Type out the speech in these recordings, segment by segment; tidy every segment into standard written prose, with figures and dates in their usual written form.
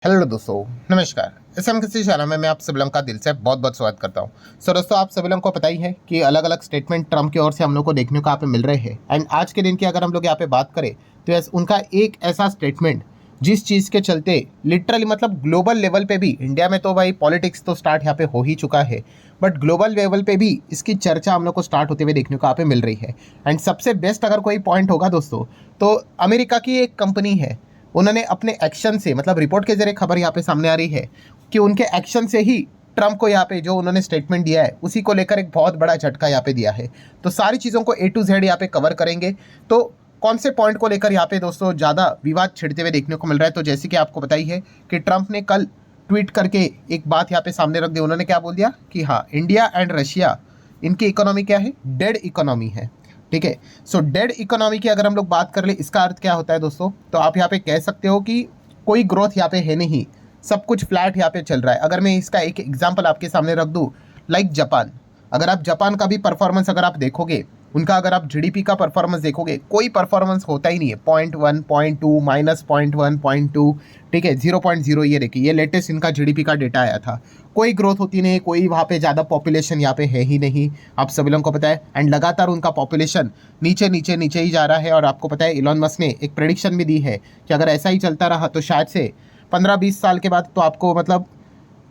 Hello दोस्तों, नमस्कार। इस हम किसी चैनल में मैं आप सभी लोगों का दिल से बहुत बहुत स्वागत करता हूं। दोस्तों, आप सभी लोगों को पता ही है कि अलग अलग स्टेटमेंट ट्रम्प की ओर से हम लोग को देखने को यहाँ पे मिल रहे हैं। एंड आज के दिन की अगर हम लोग यहाँ पे बात करें तो उनका एक ऐसा स्टेटमेंट जिस चीज़ के चलते लिटरली मतलब ग्लोबल लेवल पे भी, इंडिया में तो भाई पॉलिटिक्स तो स्टार्ट यहाँ पे हो ही चुका है, बट ग्लोबल लेवल पे भी इसकी चर्चा हम लोग को स्टार्ट होते हुए देखने को यहाँ पे मिल रही है। एंड सबसे बेस्ट अगर कोई पॉइंट होगा दोस्तों, तो अमेरिका की एक कंपनी है, उन्होंने अपने एक्शन से, मतलब रिपोर्ट के जरिए खबर यहाँ पे सामने आ रही है कि उनके एक्शन से ही ट्रम्प को यहाँ पे जो उन्होंने स्टेटमेंट दिया है उसी को लेकर एक बहुत बड़ा झटका यहाँ पे दिया है। तो सारी चीज़ों को A to Z यहाँ पे कवर करेंगे। तो कौन से पॉइंट को लेकर यहाँ पे दोस्तों ज़्यादा विवाद छिड़ते हुए देखने को मिल रहा है, तो जैसे कि आपको पता ही है कि ट्रम्प ने कल ट्वीट करके एक बात यहाँ पे सामने रख दी। उन्होंने क्या बोल दिया कि हाँ, इंडिया एंड रशिया, इनकी इकोनॉमी क्या है, डेड इकोनॉमी है। ठीक है। सो डेड इकोनॉमी की अगर हम लोग बात कर ले, इसका अर्थ क्या होता है दोस्तों, तो आप यहाँ पे कह सकते हो कि कोई ग्रोथ यहाँ पे है नहीं, सब कुछ फ्लैट यहाँ पे चल रहा है। अगर मैं इसका एक एग्जांपल आपके सामने रख दूँ, लाइक जापान, अगर आप जापान का भी परफॉर्मेंस अगर आप देखोगे, उनका अगर आप जीडीपी का परफॉर्मेंस देखोगे, कोई परफॉर्मेंस होता ही नहीं है। 0.1, 0.2, -0.1, 0.2, ठीक है, 0.0। ये देखिए, ये लेटेस्ट इनका जीडीपी का डेटा आया था। कोई ग्रोथ होती नहीं, कोई वहाँ पे ज़्यादा पॉपुलेशन यहाँ पे है ही नहीं, आप सभी लोगों को पता है। एंड लगातार उनका पॉपुलेशन नीचे नीचे नीचे ही जा रहा है। और आपको पता है इलॉन मस्क ने एक प्रेडिक्शन भी दी है कि अगर ऐसा ही चलता रहा तो शायद से 15-20 साल के बाद तो आपको मतलब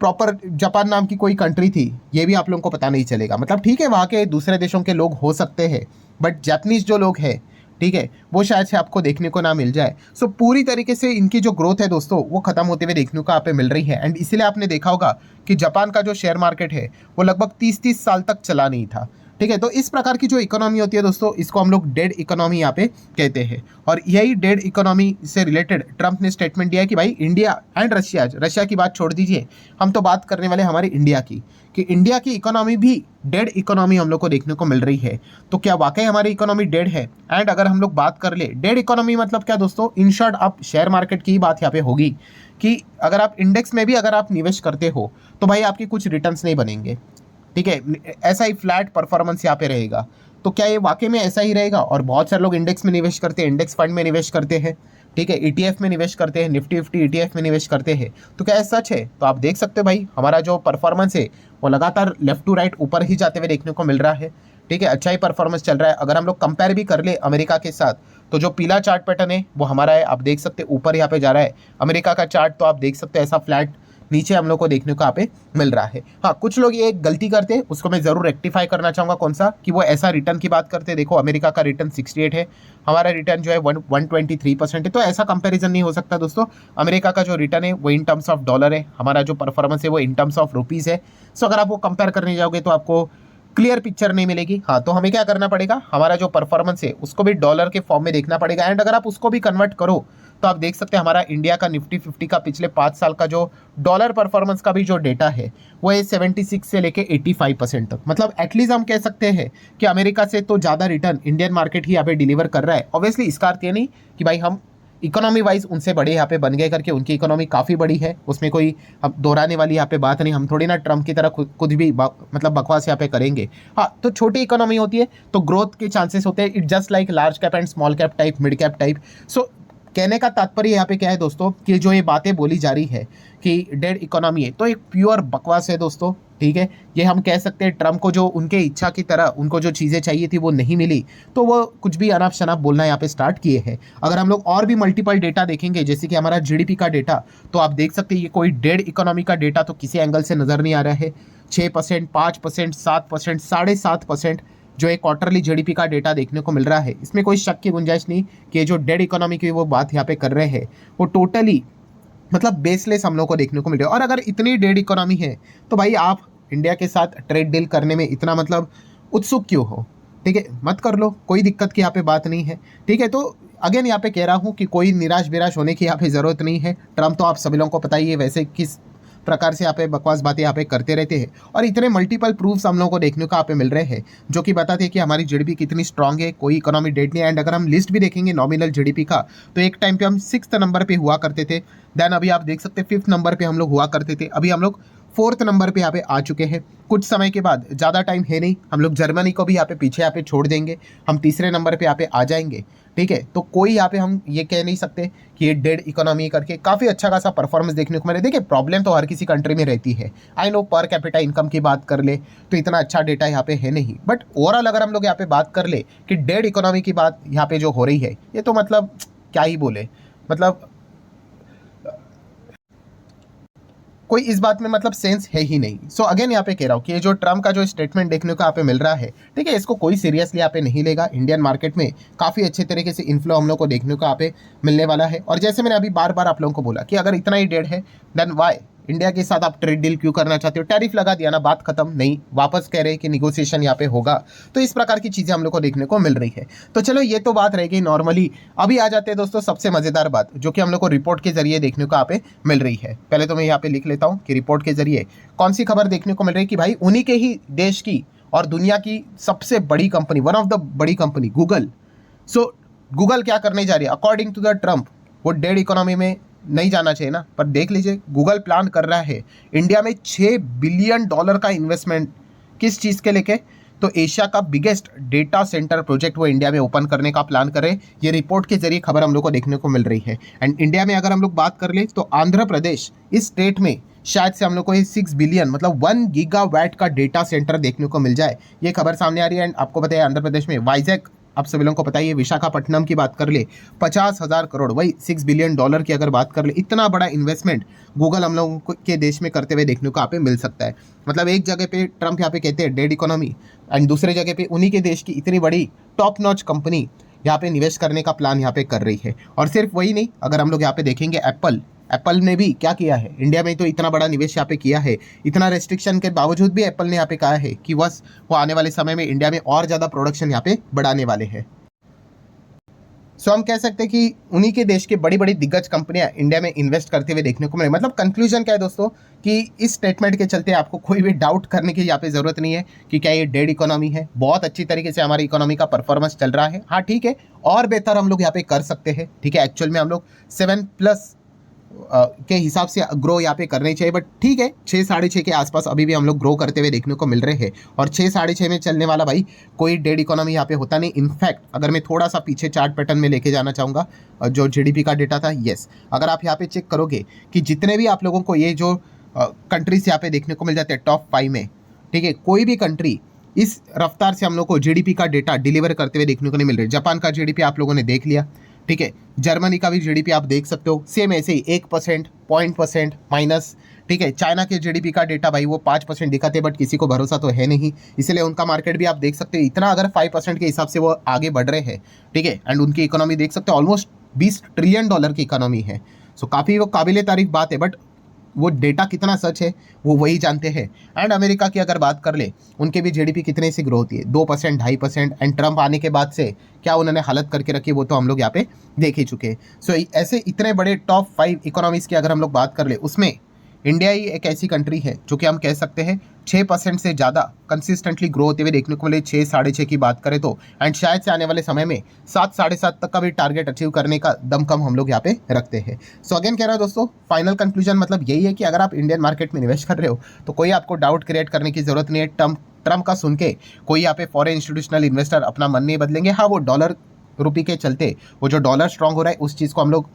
प्रॉपर जापान नाम की कोई कंट्री थी ये भी आप लोगों को पता नहीं चलेगा। मतलब ठीक है, वहाँ के दूसरे देशों के लोग हो सकते हैं, बट जापानीज जो लोग हैं, ठीक है, वो शायद से आपको देखने को ना मिल जाए। सो पूरी तरीके से इनकी जो ग्रोथ है दोस्तों, वो खत्म होते हुए देखने को यहाँ पे मिल रही है। एंड इसीलिए आपने देखा होगा कि जापान का जो शेयर मार्केट है वो लगभग 30-30 साल तक चला नहीं था। ठीक है। तो इस प्रकार की जो इकोनॉमी होती है दोस्तों, इसको हम लोग डेड इकोनॉमी यहाँ पे कहते हैं। और यही डेड इकोनॉमी से रिलेटेड ट्रम्प ने स्टेटमेंट दिया है कि भाई इंडिया एंड रशिया, रशिया की बात छोड़ दीजिए, हम तो बात करने वाले हमारे इंडिया की, कि इंडिया की इकोनॉमी भी डेड इकोनॉमी हम लोग को देखने को मिल रही है। तो क्या वाकई हमारी इकोनॉमी डेड है? एंड अगर हम लोग बात कर ले डेड इकोनॉमी मतलब क्या दोस्तों, इन शॉर्ट आप शेयर मार्केट की ही बात यहाँ पे होगी कि अगर आप इंडेक्स में भी अगर आप निवेश करते हो तो भाई आपके कुछ रिटर्न्स नहीं बनेंगे। ठीक है, ऐसा ही फ्लैट परफॉर्मेंस यहाँ पे रहेगा। तो क्या ये वाकई में ऐसा ही रहेगा? और बहुत सारे लोग इंडेक्स में निवेश करते हैं, इंडेक्स फंड में निवेश करते हैं, ठीक है, ईटीएफ में निवेश करते हैं, निफ्टी फिफ्टी ईटीएफ में निवेश करते हैं। तो क्या ऐसा सच है? तो आप देख सकते हो भाई, हमारा जो परफॉर्मेंस है वो लगातार लेफ्ट टू राइट ऊपर ही जाते हुए देखने को मिल रहा है। ठीक है, अच्छा ही परफॉर्मेंस चल रहा है। अगर हम लोग कंपेयर भी कर ले अमेरिका के साथ, तो जो पीला चार्ट पैटर्न है वो हमारा है, आप देख सकते हैं ऊपर यहाँ पे जा रहा है। अमेरिका का चार्ट तो आप देख सकते हैं ऐसा फ्लैट नीचे हम लोग को देखने को यहाँ पे मिल रहा है। हाँ, कुछ लोग ये एक गलती करते हैं, उसको मैं जरूर रेक्टिफाई करना चाहूँगा। कौन सा? कि वो ऐसा रिटर्न की बात करते हैं। देखो, अमेरिका का रिटर्न 68 है, हमारा रिटर्न जो है 123% है। तो ऐसा कंपैरिजन नहीं हो सकता दोस्तों। अमेरिका का जो रिटर्न है वो इन टर्म्स ऑफ डॉलर है, हमारा जो परफॉर्मेंस है वो इन टर्म्स ऑफ रुपीज़ है। सो अगर आप वो कंपेयर करने जाओगे तो आपको क्लियर पिक्चर नहीं मिलेगी। हाँ, तो हमें क्या करना पड़ेगा, हमारा जो परफॉर्मेंस है उसको भी डॉलर के फॉर्म में देखना पड़ेगा। एंड अगर आप उसको भी कन्वर्ट करो तो आप देख सकते हैं हमारा इंडिया का निफ्टी 50 का पिछले 5 साल का जो डॉलर परफॉर्मेंस का भी जो डेटा है वो है 76 से लेके 85% तक। मतलब एटलीस्ट हम कह सकते हैं कि अमेरिका से तो ज़्यादा रिटर्न इंडियन मार्केट ही यहाँ पे डिलीवर कर रहा है। ऑब्वियसली इसका अर्थ ये नहीं कि भाई हम इकोनॉमी वाइज उनसे बड़े यहाँ पे बन गए करके, उनकी इकोनॉमी काफ़ी बड़ी है, उसमें कोई हम दोहराने वाली यहाँ पे बात नहीं। हम थोड़ी ना ट्रम्प की तरह कुछ भी मतलब बकवास यहाँ पे करेंगे। हाँ, तो छोटी इकोनॉमी होती है तो ग्रोथ के चांसेस होते हैं। It just like large cap and small cap type, mid cap type. So कहने का तात्पर्य यहाँ पे क्या है दोस्तों, कि जो ये बातें बोली जा रही है कि डेड इकोनॉमी है, तो एक प्योर बकवास है दोस्तों। ठीक है, ये हम कह सकते हैं ट्रम्प को जो उनके इच्छा की तरह उनको जो चीज़ें चाहिए थी वो नहीं मिली, तो वो कुछ भी अनाप शनाप बोलना यहाँ पे स्टार्ट किए हैं। अगर हम लोग और भी मल्टीपल डेटा देखेंगे, जैसे कि हमारा जीडीपी का डेटा, तो आप देख सकते हैं ये कोई डेड इकोनॉमी का डेटा तो किसी एंगल से नज़र नहीं आ रहा है। 6%, 5%, 7%, 7.5% जो एक क्वार्टरली जीडीपी का डेटा देखने को मिल रहा है, इसमें कोई शक की गुंजाइश नहीं कि जो डेड इकोनॉमी की वो बात यहाँ पे कर रहे हैं वो टोटली मतलब बेसलेस हम लोग को देखने को मिल रहा है। और अगर इतनी डेड इकोनॉमी है तो भाई आप इंडिया के साथ ट्रेड डील करने में इतना मतलब उत्सुक क्यों हो? ठीक है, मत कर लो, कोई दिक्कत की यहाँ पे बात नहीं है। ठीक है, तो अगेन यहाँ पे कह रहा हूँ कि कोई निराश बिराश होने की यहाँ पे ज़रूरत नहीं है। ट्रम्प तो आप सभी लोगों को पता ही है वैसे किस प्रकार से यहाँ पे बकवास बातें यहाँ पे करते रहते हैं। और इतने मल्टीपल प्रूफ्स हम लोगों को देखने को यहाँ पे मिल रहे हैं जो कि बताते हैं कि हमारी जीडीपी कितनी स्ट्रांग है, कोई इकोनॉमी डेड नहीं है। एंड अगर हम लिस्ट भी देखेंगे नॉमिनल जीडीपी का, तो एक टाइम पे हम 6th नंबर पे हुआ करते थे, देन अभी आप देख सकते हैं 5th नंबर पे हम लोग हुआ करते थे, अभी हम लोग 4th नंबर पे यहाँ पे आ चुके हैं। कुछ समय के बाद, ज़्यादा टाइम है नहीं, हम लोग जर्मनी को भी यहाँ पे पीछे यहाँ पे छोड़ देंगे, हम तीसरे नंबर पे यहाँ पे आ जाएंगे। ठीक है, तो कोई यहाँ पे हम ये कह नहीं सकते कि ये डेड इकोनॉमी करके काफ़ी अच्छा खासा परफॉर्मेंस देखने को मिले। देखिए, प्रॉब्लम तो हर किसी कंट्री में रहती है। I know per capita income की बात कर ले तो इतना अच्छा डेटा यहाँ पे है नहीं, बट ओवरऑल अगर हम लोग यहाँ पे बात कर ले कि डेड इकोनॉमी की बात यहाँ पे जो हो रही है, ये तो मतलब क्या ही बोले, मतलब कोई इस बात में मतलब सेंस है ही नहीं। सो अगेन यहाँ पे कह रहा हूँ कि ये जो ट्रम्प का जो स्टेटमेंट देखने को यहाँ पे मिल रहा है, ठीक है, इसको कोई सीरियसली यहाँ पे नहीं लेगा। इंडियन मार्केट में काफ़ी अच्छे तरीके से इन्फ्लो हम लोग को देखने को यहाँ पे मिलने वाला है। और जैसे मैंने अभी बार बार आप लोगों को बोला कि अगर इतना ही डेड है देन वाई इंडिया के साथ आप ट्रेड डील क्यों करना चाहते हो? टैरिफ लगा दिया ना, बात खत्म। नहीं, वापस कह रहे हैं कि निगोशिएशन यहाँ पे होगा। तो इस प्रकार की चीज़ें हम लोग को देखने को मिल रही है। तो चलो, ये तो बात रह गई नॉर्मली। अभी आ जाते हैं दोस्तों सबसे मज़ेदार बात, जो कि हम लोग को रिपोर्ट के जरिए देखने को यहाँ पे मिल रही है। पहले तो मैं यहाँ पे लिख लेता हूँ कि रिपोर्ट के जरिए कौन सी खबर देखने को मिल रही है कि भाई उन्हीं के ही देश की और दुनिया की सबसे बड़ी कंपनी, वन ऑफ द बड़ी कंपनी, गूगल। सो गूगल क्या करने जा रही है अकॉर्डिंग टू द ट्रम्प? वो डेड इकोनॉमी में नहीं जाना चाहिए ना, पर देख लीजिए गूगल प्लान कर रहा है इंडिया में $6 बिलियन का इन्वेस्टमेंट। किस चीज़ के लेके? तो एशिया का बिगेस्ट डेटा सेंटर प्रोजेक्ट वो इंडिया में ओपन करने का प्लान कर रहे हैं। ये रिपोर्ट के जरिए खबर हम लोग को देखने को मिल रही है। एंड इंडिया में अगर हम लोग बात कर ले तो आंध्र प्रदेश, इस स्टेट में शायद से हम लोग को ये 6 बिलियन मतलब 1 गीगावाट का डेटा सेंटर देखने को मिल जाए। ये खबर सामने आ रही है। एंड आपको पता है आंध्र प्रदेश में वाइजैक, आप सभी लोगों को पता है, विशाखापट्टनम की बात कर ले 50,000 करोड़, वही $6 बिलियन की अगर बात कर ले, इतना बड़ा इन्वेस्टमेंट गूगल हम लोगों के देश में करते हुए देखने को यहाँ पे मिल सकता है। मतलब एक जगह पे ट्रम्प यहाँ पे कहते हैं डेड इकोनॉमी, एंड दूसरे जगह पे उन्हीं के देश की इतनी बड़ी टॉप नॉच कंपनी यहाँ पे निवेश करने का प्लान यहाँ पे कर रही है। और सिर्फ वही नहीं, अगर हम लोग यहाँ पे देखेंगे एप्पल ने भी क्या किया है, इंडिया में तो इतना बड़ा निवेश यहाँ पे किया है। इतना रेस्ट्रिक्शन के बावजूद भी एप्पल ने यहाँ पे कहा है कि बस वो आने वाले समय में इंडिया में और ज़्यादा प्रोडक्शन यहाँ पे बढ़ाने वाले हैं। सो हम कह सकते हैं कि उन्हीं के देश की बड़ी बड़ी दिग्गज कंपनियां इंडिया में इन्वेस्ट करते हुए देखने को मिले। मतलब कंक्लूजन क्या है दोस्तों कि इस स्टेटमेंट के चलते आपको कोई भी डाउट करने की यहाँ पे ज़रूरत नहीं है कि क्या ये डेड इकोनॉमी है। बहुत अच्छी तरीके से हमारी इकोनॉमी का परफॉर्मेंस चल रहा है। हाँ ठीक है, और बेहतर हम लोग यहाँ पे कर सकते हैं। ठीक है, एक्चुअल में हम लोग 7+ के हिसाब से ग्रो यहाँ पे करनी चाहिए, बट ठीक है 6 साढ़े 6 के आसपास अभी भी हम लोग ग्रो करते हुए देखने को मिल रहे हैं। और 6 साढ़े 6 में चलने वाला भाई कोई डेड इकोनॉमी यहाँ पे होता नहीं। इनफैक्ट अगर मैं थोड़ा सा पीछे चार्ट पैटर्न में लेके जाना चाहूँगा, जो जीडीपी का डेटा था, यस, अगर आप यहाँ पे चेक करोगे कि जितने भी आप लोगों को ये जो कंट्रीज यहाँ पे देखने को मिल जाते हैं टॉप 5 में, ठीक है, कोई भी कंट्री इस रफ्तार से हम लोग को जीडीपी का डेटा डिलीवर करते हुए देखने को नहीं मिल रही। जापान का जीडीपी आप लोगों ने देख लिया, ठीक है, जर्मनी का भी जीडीपी आप देख सकते हो, सेम ऐसे ही 1%, 0.% माइनस। ठीक है, चाइना के जीडीपी का डेटा भाई वो 5% दिखाते, बट किसी को भरोसा तो है नहीं, इसलिए उनका मार्केट भी आप देख सकते हो इतना अगर 5% के हिसाब से वो आगे बढ़ रहे हैं। ठीक है, एंड उनकी इकोनॉमी देख सकते हो ऑलमोस्ट $20 ट्रिलियन की इकोनॉमी है। सो काफ़ी वो काबिले तारीफ बात है, बट वो डेटा कितना सच है वो वही जानते हैं। एंड अमेरिका की अगर बात कर ले, उनके भी जीडीपी कितने से ग्रो होती है, 2%, 2.5%। एंड ट्रम्प आने के बाद से क्या उन्होंने हालत करके रखी वो तो हम लोग यहाँ पे देख ही चुके हैं। सो ऐसे इतने बड़े टॉप 5 इकोनॉमीज़ की अगर हम लोग बात कर ले, उसमें इंडिया ही एक ऐसी कंट्री है जो कि हम कह सकते हैं 6% से ज़्यादा कंसिस्टेंटली ग्रो होते हुए देखने को मिले। 6 साढ़े 6 की बात करें तो, एंड शायद से आने वाले समय में 7 साढ़े 7 तक का भी टारगेट अचीव करने का दमखम हम लोग यहाँ पे रखते हैं। सो अगेन कह रहा हूँ दोस्तों, फाइनल कंक्लूजन मतलब यही है कि अगर आप इंडियन मार्केट में निवेश कर रहे हो तो कोई आपको डाउट क्रिएट करने की जरूरत नहीं है। ट्रम्प का सुन के कोई यहाँ पे फॉरेन इंस्टीट्यूशनल इन्वेस्टर अपना मन नहीं बदलेंगे। हाँ, वो डॉलर रुपये के चलते वो जो डॉलर स्ट्रांग हो रहा है उस चीज़ को हम लोग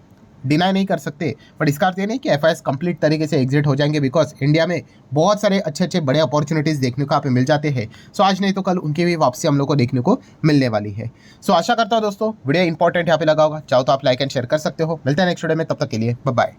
डिनाई नहीं कर सकते, बट इसका अर्थ ये नहीं कि एफआईएस कंप्लीट तरीके से एग्जिट हो जाएंगे, बिकॉज इंडिया में बहुत सारे अच्छे अच्छे बड़े अपॉर्चुनिटीज़ देखने को यहाँ पे मिल जाते हैं। सो आज नहीं तो कल उनकी भी वापसी हम लोग को देखने को मिलने वाली है। सो आशा करता हूँ दोस्तों वीडियो इंपॉर्टेंट यहाँ पे लगा होगा, चाहो तो आप लाइक एंड शेयर कर सकते हो। मिलते हैं नेक्स्ट वीडियो में, तब तक के लिए बाय बाय।